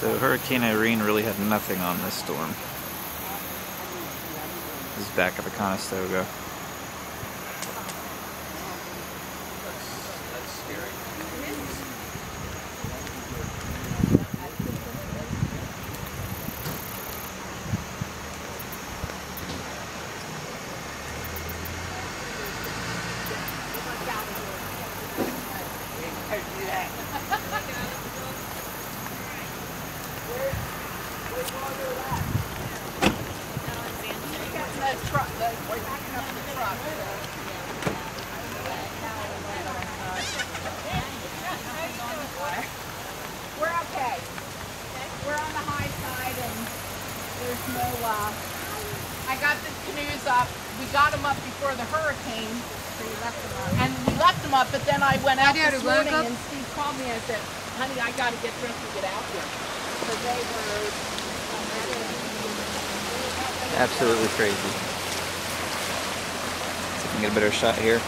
So Hurricane Irene really had nothing on this storm. This is back at the Conestoga. We're okay. We're on the high side and there's no, I got the canoes up. We got them up before the hurricane. So you left them up. And we left them up, but then I went out this morning and Steve called me and said, honey, I got to get dressed and get out here. So they were Absolutely crazy. See if we can get a better shot here.